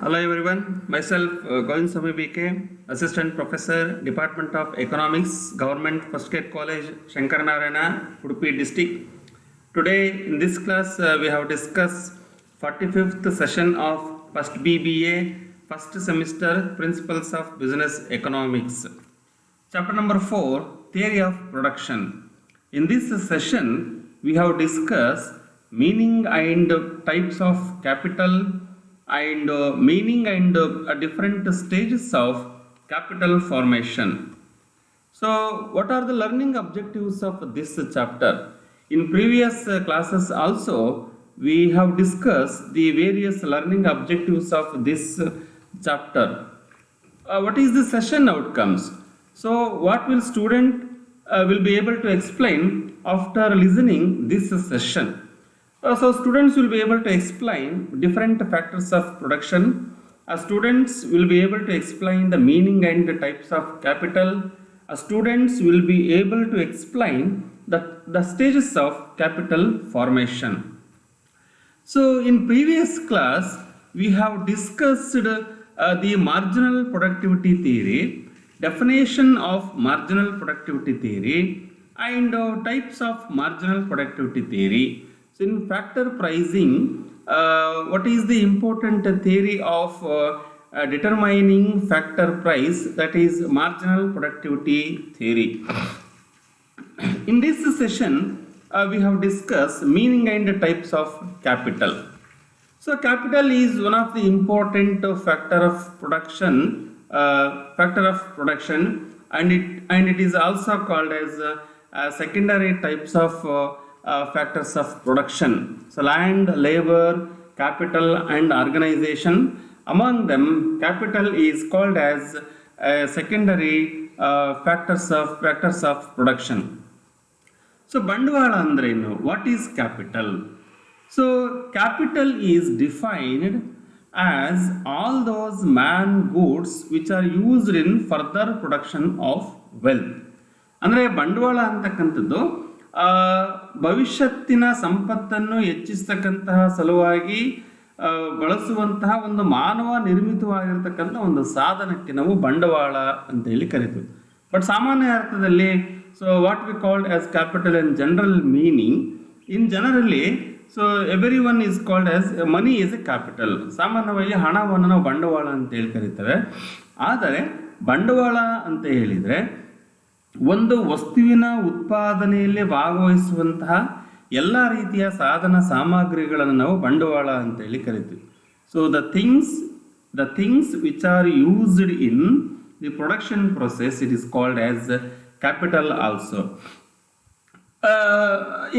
Hello everyone, myself Govind Swami BK, Assistant Professor, Department of Economics, Government First Grade College, Shankaranarayana, Udupi District. Today in this class we have discussed 45th session of First BBA, First Semester Principles of Business Economics. Chapter number 4, Theory of Production. In this session we have discussed meaning and types of capital and meaning and different stages of capital formation. So what are the learning objectives of this chapter? In previous classes also we have discussed the various learning objectives of this chapter. What is the session outcomes? So what will student will be able to explain after listening this session? So students will be able to explain different factors of production. Students will be able to explain the meaning and the types of capital. Students will be able to explain the stages of capital formation. So in previous class we have discussed the marginal productivity theory, definition of marginal productivity theory, and types of marginal productivity theory. So in factor pricing, what is the important theory of determining factor price, that is marginal productivity theory. In this session, we have discussed meaning and types of capital. So capital is one of the important factor of production, and it is also called as secondary types of factors of production. So land, labor, capital and organization. Among them, capital is called as secondary factors of production. So ಬಂಡವಾಳ ಅಂದ್ರೇನು? What is capital? So capital is defined as all those man goods which are used in further production of wealth. ಅಂದರೆ ಬಂಡವಾಳ ಅಂತಕ್ಕಂಥದ್ದು ಭವಿಷ್ಯತ್ತಿನ ಸಂಪತ್ತನ್ನು ಹೆಚ್ಚಿಸ್ತಕ್ಕಂತಹ ಸಲುವಾಗಿ ಬಳಸುವಂತಹ ಒಂದು ಮಾನವ ನಿರ್ಮಿತವಾಗಿರ್ತಕ್ಕಂಥ ಒಂದು ಸಾಧನಕ್ಕೆ ನಾವು ಬಂಡವಾಳ ಅಂತ ಹೇಳಿ ಕರಿತೀವಿ. ಬಟ್ ಸಾಮಾನ್ಯ ಅರ್ಥದಲ್ಲಿ so what we called as capital in general meaning, in generally so every one is called as money is A capital. ಸಾಮಾನ್ಯವಾಗಿ ಹಣವನ್ನು ನಾವು ಬಂಡವಾಳ ಅಂತ ಹೇಳಿ ಕರೀತೇವೆ. ಆದರೆ ಬಂಡವಾಳ ಅಂತ ಹೇಳಿದರೆ ಒಂದು ವಸ್ತುವಿನ ಉತ್ಪಾದನೆಯಲ್ಲಿ ಭಾಗವಹಿಸುವಂತಹ ಎಲ್ಲ ರೀತಿಯ ಸಾಧನ ಸಾಮಗ್ರಿಗಳನ್ನು ನಾವು ಬಂಡವಾಳ ಅಂತ ಹೇಳಿ ಕರಿತೀವಿ. So the things which are used in the production process, it is called as capital also.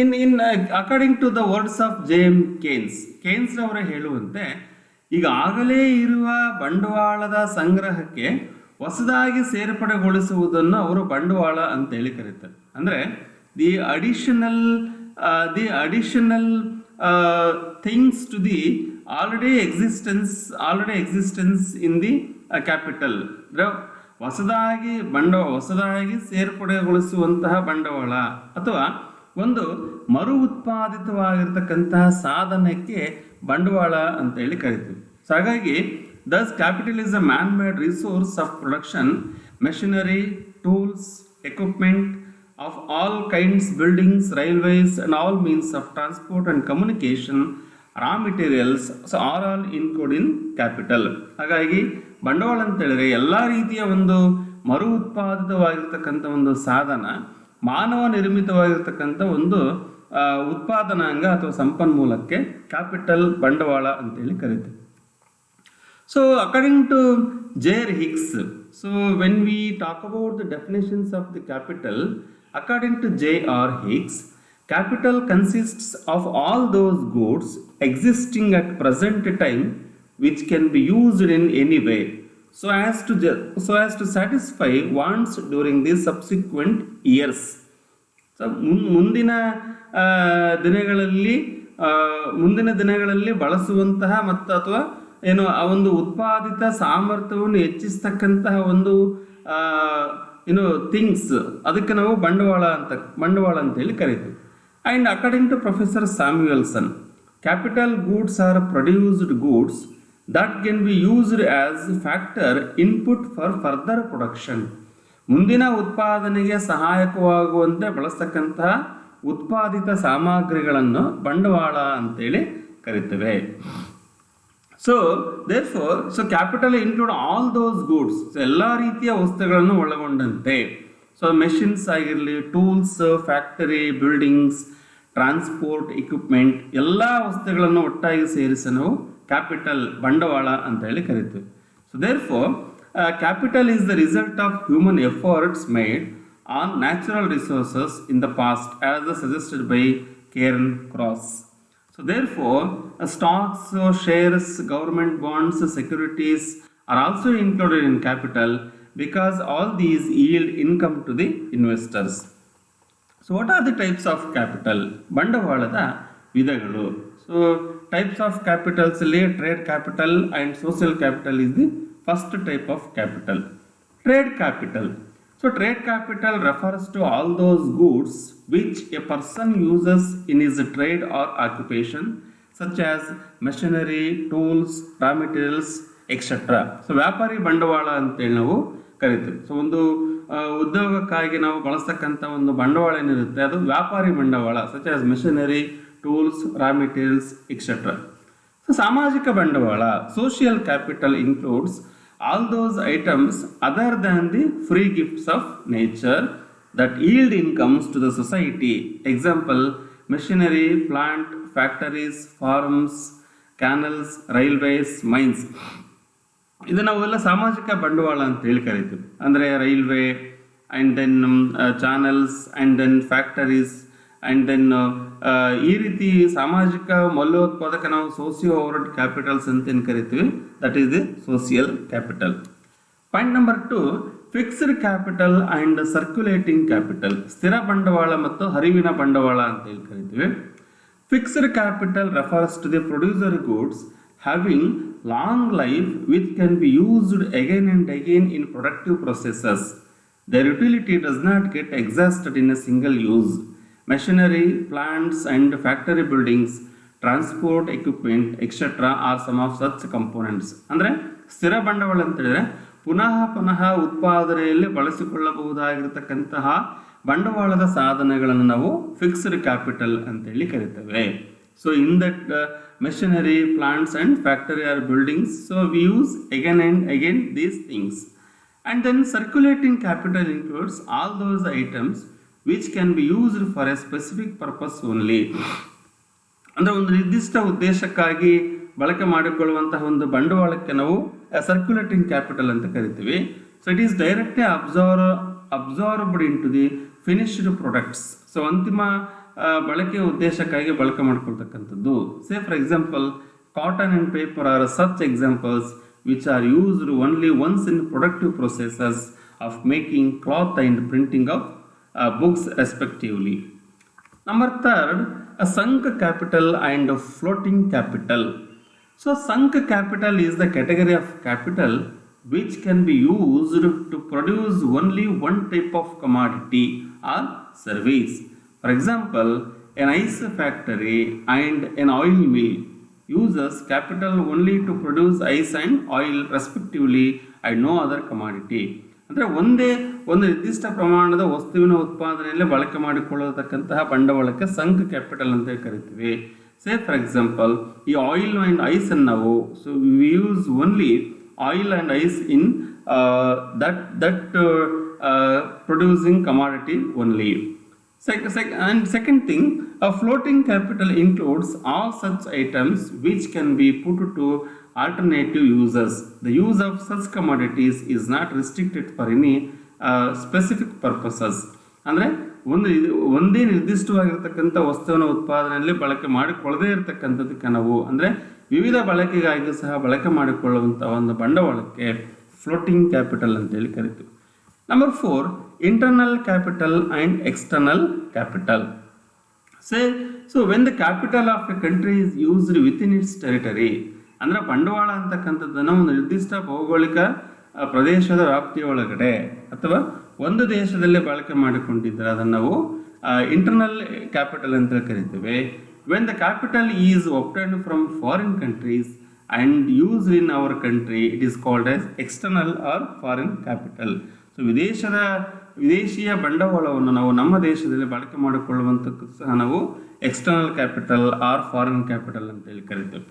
In according to the words of James Keynes ಅವರ ಹೇಳುವಂತೆ ಈಗಾಗಲೇ ಇರುವ ಬಂಡವಾಳದ ಸಂಗ್ರಹಕ್ಕೆ ಹೊಸದಾಗಿ ಸೇರ್ಪಡೆಗೊಳಿಸುವುದನ್ನು ಅವರು ಬಂಡವಾಳ ಅಂತ ಹೇಳಿ ಕರೀತಾರೆ. ಅಂದರೆ the additional things to the already existence in the capital. ಹೊಸದಾಗಿ ಸೇರ್ಪಡೆಗೊಳಿಸುವಂತಹ ಬಂಡವಾಳ ಅಥವಾ ಒಂದು ಮರು ಉತ್ಪಾದಿತವಾಗಿರ್ತಕ್ಕಂತಹ ಸಾಧನಕ್ಕೆ ಬಂಡವಾಳ ಅಂತ ಹೇಳಿ ಕರಿತೀವಿ. ಸೊ ಹಾಗಾಗಿ thus capital is a man-made resource of production, machinery, tools, equipment of all kinds, buildings, railways and all means of transport and communication, raw materials, so are all included in capital. ಹಾಗಾಗಿ ಬಂಡವಾಳ ಅಂತ ಹೇಳಿದ್ರೆ ಎಲ್ಲ ರೀತಿಯ ಒಂದು ಮರು ಉತ್ಪಾದಿತವಾಗಿರ್ತಕ್ಕಂಥ ಒಂದು ಸಾಧನ, ಮಾನವ ನಿರ್ಮಿತವಾಗಿರ್ತಕ್ಕಂಥ ಒಂದು ಉತ್ಪಾದನಾಂಗ ಅಥವಾ ಸಂಪನ್ಮೂಲಕ್ಕೆ ಕ್ಯಾಪಿಟಲ್ ಬಂಡವಾಳ ಅಂತೇಳಿ ಕರೀತೀವಿ. So according to J.R. Hicks, so when we talk about the definitions of the capital, according to J.R. Hicks, capital consists of all those goods existing at present time which can be used in any way so as to satisfy wants during the subsequent years. So ಮುಂದಿನ ದಿನಗಳಲ್ಲಿ ಬಳಸುವಂತಹ ಮತ್ತು ಅಥವಾ ಏನು ಆ ಒಂದು ಉತ್ಪಾದಿತ ಸಾಮರ್ಥ್ಯವನ್ನು ಹೆಚ್ಚಿಸ್ತಕ್ಕಂತಹ ಒಂದು ಥಿಂಗ್ಸ್, ಅದಕ್ಕೆ ನಾವು ಬಂಡವಾಳ ಅಂತ ಹೇಳಿ ಕರಿತೀವಿ. And according to professor Samuelson, capital goods are produced goods that can be used as factor input for further production. ಮುಂದಿನ ಉತ್ಪಾದನೆಗೆ ಸಹಾಯಕವಾಗುವಂತೆ ಬಳಸ್ತಕ್ಕಂತಹ ಉತ್ಪಾದಿತ ಸಾಮಗ್ರಿಗಳನ್ನು ಬಂಡವಾಳ ಅಂತೇಳಿ ಕರಿತೇವೆ. So therefore, so capital include all those goods, ಎಲ್ಲ ರೀತಿಯ ವಸ್ತುಗಳನ್ನು ಒಳಗೊಂಡಂತೆ. ಸೊ ಮೆಷಿನ್ಸ್ ಆಗಿರಲಿ, tools, factory, buildings, transport equipment, ಎಲ್ಲ ವಸ್ತುಗಳನ್ನು ಒಟ್ಟಾಗಿ ಸೇರಿಸಿ ನಾವು ಕ್ಯಾಪಿಟಲ್ ಬಂಡವಾಳ ಅಂತ ಹೇಳಿ ಕರಿತೀವಿ. So therefore, capital is the result of human efforts made on natural resources in the past, as suggested by Cairn Cross. So therefore, stocks, shares, government bonds, securities are also included in capital because all these yield income to the investors. So what are the types of capital? ಬಂಡವಾಳದ ವಿಧಗಳು. So types of capitals ಅಲ್ಲಿ trade capital and social capital is the first type of capital. Trade capital. So trade capital refers to all those goods which a person uses in his trade or occupation, such as machinery, tools, raw materials, etc. So ವ್ಯಾಪಾರಿ ಬಂಡವಾಳ ಅಂತೇಳಿ ನಾವು ಕರಿತೀವಿ. So ಒಂದು ಉದ್ಯೋಗಕ್ಕಾಗಿ ನಾವು ಬಳಸ್ತಕ್ಕಂಥ ಒಂದು ಬಂಡವಾಳ ಏನಿರುತ್ತೆ ಅದು ವ್ಯಾಪಾರಿ ಬಂಡವಾಳ, such as machinery, tools, raw materials etcetera. So ಸಾಮಾಜಿಕ ಬಂಡವಾಳ, social capital includes all those items other than the free gifts of nature that yield incomes to the society. Example, machinery, plant, factories, farms, canals, railways, mines. ಇದು ನಾವೆಲ್ಲ ಸಾಮಾಜಿಕ ಬಂಡವಾಳ ಅಂತ ಹೇಳಿ ಕರಿತೀವಿ. ಅಂದರೆ railway and then channels and then factories and then ಈ ರೀತಿ ಸಾಮಾಜಿಕ ಮೌಲ್ಯೋತ್ಪಾದಕ ನಾವು ಸೋಸಿಯೋ ಓವರ್ಡ್ ಕ್ಯಾಪಿಟಲ್ಸ್ ಅಂತ ಏನು ಕರಿತೀವಿ, that is the social capital. Point number 2, fixed capital and circulating capital. ಸ್ಥಿರ ಬಂಡವಾಳ ಮತ್ತು ಹರಿವಿನ ಬಂಡವಾಳ ಅಂತ ಹೇಳಿ ಕರಿತೀವಿ. Fixed capital refers to the producer goods having long life which can be used again and again in productive processes. Their utility does not get exhausted in a single use. Machinery, plants and factory buildings, transport equipment, etc. are some of such components. ಅಂದರೆ ಸ್ಥಿರ ಬಂಡವಾಳ ಅಂತ ಹೇಳಿದ್ರೆ ಪುನಃ ಉತ್ಪಾದನೆಯಲ್ಲಿ ಬಳಸಿಕೊಳ್ಳಬಹುದಾಗಿರತಕ್ಕಂತಹ ಬಂಡವಾಳದ ಸಾಧನಗಳನ್ನು ನಾವು ಫಿಕ್ಸ್ಡ್ ಕ್ಯಾಪಿಟಲ್ ಅಂತೇಳಿ ಕರಿತೇವೆ. So in that machinery, plants and factory are buildings, so we use again and again these things. And then circulating capital includes all those items which can be used for a specific purpose only. ಅಂದರೆ ಒಂದು ನಿರ್ದಿಷ್ಟ ಉದ್ದೇಶಕ್ಕಾಗಿ ಬಳಕೆ ಮಾಡಿಕೊಳ್ಳುವಂತಹ ಒಂದು ಬಂಡವಾಳಕ್ಕೆ ನಾವು circulating capital ಅಂತ ಕರಿತೀವಿ. So it is directly absorbed into the finished products. So ಅಂತಿಮ ಬಳಕೆಯ ಉದ್ದೇಶಕ್ಕಾಗಿ ಬಳಕೆ ಮಾಡಿಕೊಳ್ತಕ್ಕಂಥದ್ದು. Say for example, cotton and paper are such examples which are used only once in productive processes of making cloth and printing of books respectively. Number 3, a sunk capital and a floating capital. So sunk capital is the category of capital which can be used to produce only one type of commodity or service. For example, an ice factory and an oil mill uses capital only to produce ice and oil respectively and no other commodity. ಅಂದರೆ ಒಂದು ನಿರ್ದಿಷ್ಟ ಪ್ರಮಾಣದ ವಸ್ತುವಿನ ಉತ್ಪಾದನೆಯಲ್ಲಿ ಬಳಕೆ ಮಾಡಿಕೊಳ್ಳತಕ್ಕಂತಹ ಬಂಡವಾಳಕ್ಕೆ Sank capital ಅಂತ ಕರಿತೀವಿ. ಸೇ ಫಾರ್ ಎಕ್ಸಾಂಪಲ್, ಈ ಆಯಿಲ್ ಆ್ಯಂಡ್ ಐಸ್ ಅನ್ನು ನಾವು we use only oil and ice in that producing commodity only. And second thing, a floating capital includes all such items which can be put to alternative uses. The use of such commodities is not restricted for any specific purposes. ಅಂದರೆ ಒಂದೇ ನಿರ್ದಿಷ್ಟವಾಗಿರ್ತಕ್ಕಂಥ ವಸ್ತುವಿನ ಉತ್ಪಾದನೆಯಲ್ಲಿ ಬಳಕೆ ಮಾಡಿಕೊಳ್ಳದೇ ಇರತಕ್ಕಂಥದ್ದಕ್ಕೆ ನಾವು ಅಂದರೆ ವಿವಿಧ ಬಳಕೆಗಾಗಿ ಸಹ ಬಳಕೆ ಮಾಡಿಕೊಳ್ಳುವಂಥ ಒಂದು ಬಂಡವಾಳಕ್ಕೆ ಫ್ಲೋಟಿಂಗ್ ಕ್ಯಾಪಿಟಲ್ ಅಂತೇಳಿ ಕರಿತೀವಿ. Number 4, internal capital and external capital. So when the capital of a country is used within its territory, ಅಂದರೆ ಬಂಡವಾಳ ಅಂತಕ್ಕಂಥದ್ದನ್ನು ಒಂದು ನಿರ್ದಿಷ್ಟ ಭೌಗೋಳಿಕ ಪ್ರದೇಶದ ವ್ಯಾಪ್ತಿಯೊಳಗಡೆ ಅಥವಾ ಒಂದು ದೇಶದಲ್ಲೇ ಬಳಕೆ ಮಾಡಿಕೊಂಡಿದ್ದರೆ ಅದನ್ನು ನಾವು ಇಂಟರ್ನಲ್ ಕ್ಯಾಪಿಟಲ್ ಅಂತ ಕರಿತೇವೆ. When the capital is obtained from foreign countries and used in our country, it is called as external or foreign capital. So ವಿದೇಶಿಯ ಬಂಡವಾಳವನ್ನು ನಾವು ನಮ್ಮ ದೇಶದಲ್ಲಿ ಬಳಕೆ ಮಾಡಿಕೊಳ್ಳುವಂಥದ್ದು ಸಹ ನಾವು external capital or foreign capital ಅಂತೇಳಿ ಕರಿತೇವೆ.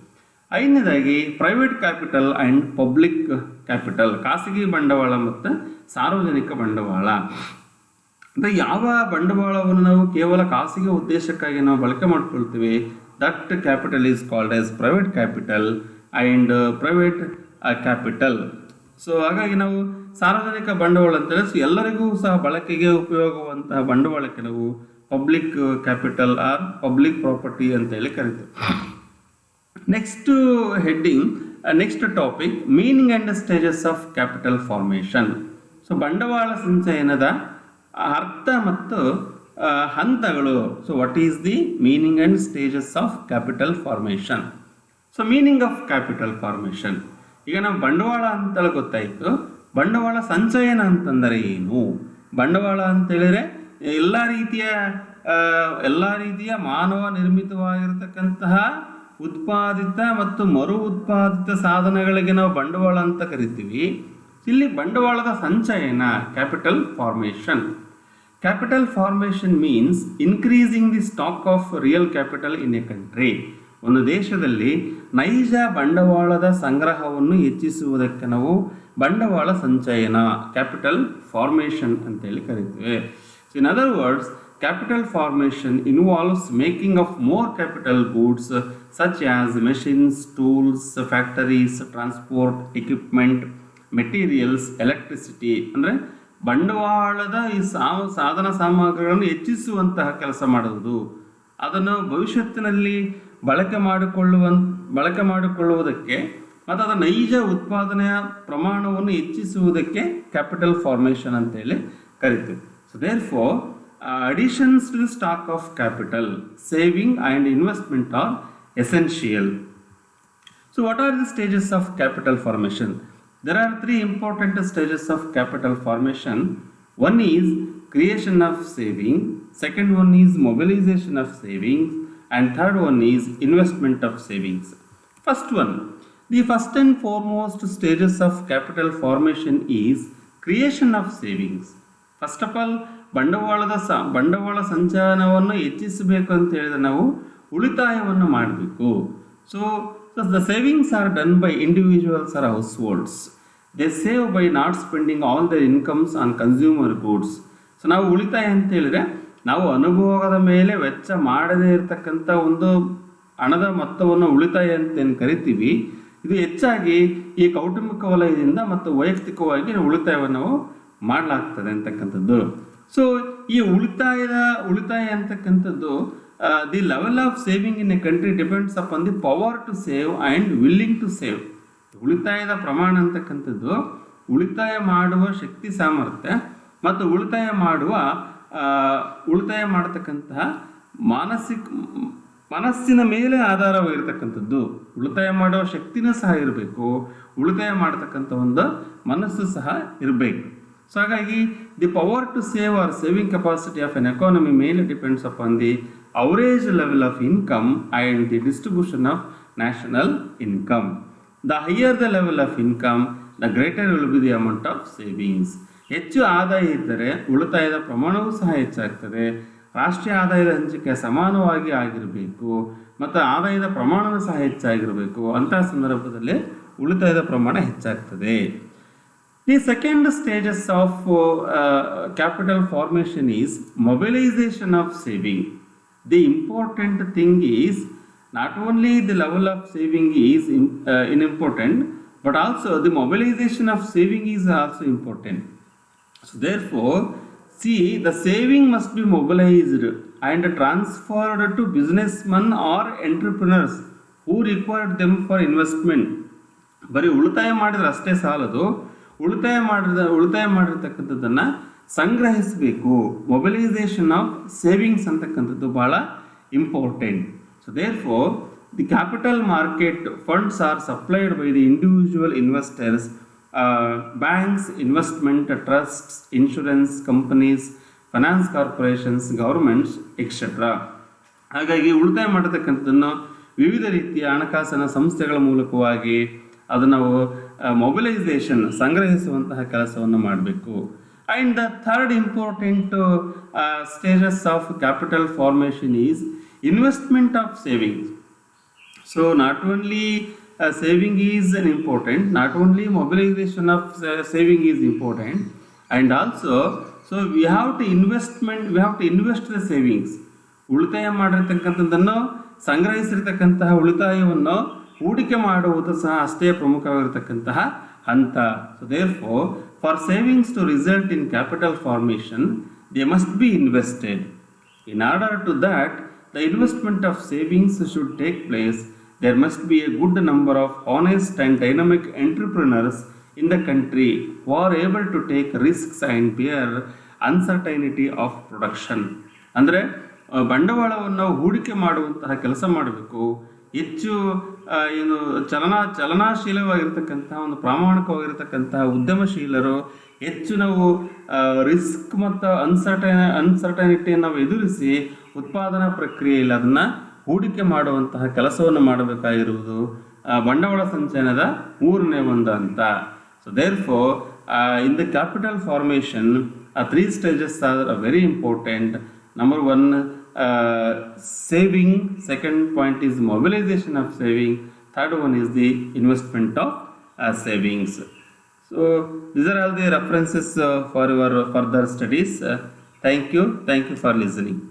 ಐದನೇದಾಗಿ private capital and public capital, ಖಾಸಗಿ ಬಂಡವಾಳ ಮತ್ತು ಸಾರ್ವಜನಿಕ ಬಂಡವಾಳ. ಅಂದರೆ ಯಾವ ಬಂಡವಾಳವನ್ನು ನಾವು ಕೇವಲ ಖಾಸಗಿ ಉದ್ದೇಶಕ್ಕಾಗಿ ನಾವು ಬಳಕೆ ಮಾಡ್ಕೊಳ್ತೀವಿ, that capital is called as private capital and private capital. So ಹಾಗಾಗಿ ನಾವು ಸಾರ್ವಜನಿಕ ಬಂಡವಾಳ ಅಂತೇಳಿ ಎಲ್ಲರಿಗೂ ಸಹ ಬಳಕೆಗೆ ಉಪಯೋಗವಂತಹ ಬಂಡವಾಳಕ್ಕೆ ನಾವು public capital or public property ಅಂತೇಳಿ ಕರಿತೇವೆ. Next heading, next topic, meaning and stages of capital formation. So ಬಂಡವಾಳ ಸಂಚಯನದ ಅರ್ಥ ಮತ್ತು ಹಂತಗಳು. So what is the meaning and stages of capital formation? So meaning of capital formation, ಈಗ ನಾವು ಬಂಡವಾಳ ಅಂತೇಳಿ ಗೊತ್ತಾಯಿತು. ಬಂಡವಾಳ ಸಂಚಯನ ಅಂತಂದರೆ ಏನು? ಬಂಡವಾಳ ಅಂತೇಳಿದರೆ ಎಲ್ಲ ರೀತಿಯ ಮಾನವ ನಿರ್ಮಿತವಾಗಿರತಕ್ಕಂತಹ ಉತ್ಪಾದಿತ ಮತ್ತು ಮರು ಉತ್ಪಾದಿತ ಸಾಧನಗಳಿಗೆ ನಾವು ಬಂಡವಾಳ ಅಂತ ಕರಿತೀವಿ. ಇಲ್ಲಿ ಬಂಡವಾಳದ ಸಂಚಯನ, capital formation. Capital formation means increasing the stock of real capital in a country. ಒಂದು ದೇಶದಲ್ಲಿ ನೈಜ ಬಂಡವಾಳದ ಸಂಗ್ರಹವನ್ನು ಹೆಚ್ಚಿಸುವುದಕ್ಕೆ ನಾವು ಬಂಡವಾಳ ಸಂಚಯನ, ಕ್ಯಾಪಿಟಲ್ ಫಾರ್ಮೇಷನ್ ಅಂತೇಳಿ ಕರಿತೇವೆ. So in other words, capital formation involves making of more capital goods such as machines, tools, factories, transport, equipment, materials, electricity. ಅಂದರೆ ಬಂಡವಾಳದ ಈ ಸಾಧನ ಸಾಮಗ್ರಿಗಳನ್ನು ಹೆಚ್ಚಿಸುವಂತಹ ಕೆಲಸ ಮಾಡುವುದು, ಅದನ್ನು ಭವಿಷ್ಯತ್ತಿನಲ್ಲಿ ಬಳಕೆ ಮಾಡಿಕೊಳ್ಳುವುದಕ್ಕೆ ಮತ್ತು ಅದರ ನೈಜ ಉತ್ಪಾದನೆಯ ಪ್ರಮಾಣವನ್ನು ಹೆಚ್ಚಿಸುವುದಕ್ಕೆ ಕ್ಯಾಪಿಟಲ್ ಫಾರ್ಮೇಷನ್ ಅಂತೇಳಿ ಕರಿತೀವಿ. So therefore additions to the stock of capital, saving and investment are essential. So what are the stages of capital formation? There are three important stages of capital formation. One is creation of saving, second one is mobilization of savings, and third one is investment of savings. First one, the first and foremost stages of capital formation is creation of savings. First of all, ಬಂಡವಾಳ ಸಂಚಯನವನ್ನು ಹೆಚ್ಚಿಸಬೇಕು ಅಂತ ಹೇಳಿದ್ರೆ ನಾವು ಉಳಿತಾಯವನ್ನು ಮಾಡಬೇಕು. So the savings are done by individuals or households. They save by not spending all the incomes on consumer goods. So ನಾವು ಉಳಿತಾಯ ಅಂತ ಹೇಳಿದ್ರೆ ನಾವು ಅನುಭೋಗದ ಮೇಲೆ ವೆಚ್ಚ ಮಾಡದೇ ಇರತಕ್ಕಂಥ ಒಂದು ಹಣದ ಮೊತ್ತವನ್ನು ಉಳಿತಾಯ ಅಂತೇನು ಕರಿತೀವಿ. ಇದು ಹೆಚ್ಚಾಗಿ ಈ ಕೌಟುಂಬಿಕ ವಲಯದಿಂದ ಮತ್ತು ವೈಯಕ್ತಿಕವಾಗಿ ಉಳಿತಾಯವನ್ನು ನಾವು ಮಾಡಲಾಗ್ತದೆ ಅಂತಕ್ಕಂಥದ್ದು. ಸೊ ಈ ಉಳಿತಾಯ ಅಂತಕ್ಕಂಥದ್ದು, the level of saving in a country depends upon the power to save and willing to save. ಉಳಿತಾಯದ ಪ್ರಮಾಣ ಅಂತಕ್ಕಂಥದ್ದು ಉಳಿತಾಯ ಮಾಡುವ ಶಕ್ತಿ ಸಾಮರ್ಥ್ಯ ಮತ್ತು ಉಳಿತಾಯ ಮಾಡತಕ್ಕಂತಹ ಮನಸ್ಸಿನ ಮೇಲೆ ಆಧಾರವಾಗಿರ್ತಕ್ಕಂಥದ್ದು. ಉಳಿತಾಯ ಮಾಡುವ ಶಕ್ತಿನೂ ಸಹ ಇರಬೇಕು, ಉಳಿತಾಯ ಮಾಡತಕ್ಕಂಥ ಒಂದು ಮನಸ್ಸು ಸಹ ಇರಬೇಕು. ಸೊ ಹಾಗಾಗಿ the power to save or saving capacity of an economy mainly depends upon the average level of income and the distribution of national income. The higher the level of income, the greater will be the amount of savings. ಹೆಚ್ಚು ಆದಾಯ ಇದ್ದರೆ ಉಳಿತಾಯದ ಪ್ರಮಾಣವೂ ಸಹ ಹೆಚ್ಚಾಗ್ತದೆ. ರಾಷ್ಟ್ರೀಯ ಆದಾಯದ ಹಂಚಿಕೆ ಸಮಾನವಾಗಿ ಆಗಿರಬೇಕು ಮತ್ತು ಆದಾಯದ ಪ್ರಮಾಣವೂ ಸಹ ಹೆಚ್ಚಾಗಿರಬೇಕು. ಅಂತಹ ಸಂದರ್ಭದಲ್ಲಿ ಉಳಿತಾಯದ ಪ್ರಮಾಣ ಹೆಚ್ಚಾಗ್ತದೆ. The second stages of capital formation is mobilization of saving. The important thing is not only the level of saving is important, but also the mobilization of saving is also important. So therefore, see, the saving must be mobilized and transferred to businessmen or entrepreneurs who require them for investment. ಬರೀ ಉಳಿತಾಯ ಮಾಡಿದ್ರೆ ಅಷ್ಟೇ ಸಾಲದು, ಉಳಿತಾಯ ಮಾಡಿರ್ತಕ್ಕಂಥದ್ದನ್ನು ಸಂಗ್ರಹಿಸಬೇಕು. Mobilisation of savings ಅಂತಕ್ಕಂಥದ್ದು ಬಹಳ important. So therefore the capital market funds are supplied by the individual investors, banks, investment ಟ್ರಸ್ಟ್ಸ್, insurance companies, finance corporations, governments etcetera. ಹಾಗಾಗಿ ಉಳಿತಾಯ ಮಾಡತಕ್ಕಂಥದ್ದನ್ನು ವಿವಿಧ ರೀತಿಯ ಹಣಕಾಸಿನ ಸಂಸ್ಥೆಗಳ ಮೂಲಕವಾಗಿ ಅದು ನಾವು ಮೊಬಿಲೈಸೇಷನ್ ಸಂಗ್ರಹಿಸುವಂತಹ ಕೆಲಸವನ್ನು ಮಾಡಬೇಕು. And the third important stages of capital formation is investment of savings. So not only saving is an important, not only mobilization of saving is important, and also so we have to invest the savings. ಉಳಿತಾಯ ಮಾಡಿರ್ತಕ್ಕಂಥದ್ದನ್ನು ಸಂಗ್ರಹಿಸಿರ್ತಕ್ಕಂತಹ ಉಳಿತಾಯವನ್ನು ಹೂಡಿಕೆ ಮಾಡುವುದು ಸಹ ಅಷ್ಟೇ ಪ್ರಮುಖವಾಗಿರ್ತಕ್ಕಂತಹ ಹಂತ. So therefore for savings to result in capital formation they must be invested. In order to that, the investment of savings should take place. There must be a good number of honest and dynamic entrepreneurs in the country who are able to take risks and bear uncertainty of production. ಅಂದರೆ ಬಂಡವಾಳವನ್ನು ಹೂಡಿಕೆ ಮಾಡುವಂತಹ ಕೆಲಸ ಮಾಡಬೇಕು. ಹೆಚ್ಚು ಏನು ಚಲನಾಶೀಲವಾಗಿರ್ತಕ್ಕಂತಹ ಒಂದು ಪ್ರಾಮಾಣಿಕವಾಗಿರ್ತಕ್ಕಂತಹ ಉದ್ಯಮಶೀಲರು ಹೆಚ್ಚು ನಾವು ರಿಸ್ಕ್ ಮತ್ತು ಅನ್ಸರ್ಟನಿಟಿಯನ್ನು ನಾವು ಎದುರಿಸಿ ಉತ್ಪಾದನಾ ಪ್ರಕ್ರಿಯೆಯಲ್ಲಿ ಅದನ್ನು ಹೂಡಿಕೆ ಮಾಡುವಂತಹ ಕೆಲಸವನ್ನು ಮಾಡಬೇಕಾಗಿರುವುದು ಬಂಡವಾಳ ಸಂಚಯನದ ಮೂರನೇ ಒಂದು ಹಂತ. So therefore in the capital formation 3 stages are very important. Number 1, saving. Second point is mobilization of saving. Third one is the investment of savings. So these are all the references for your further studies. Thank you for listening.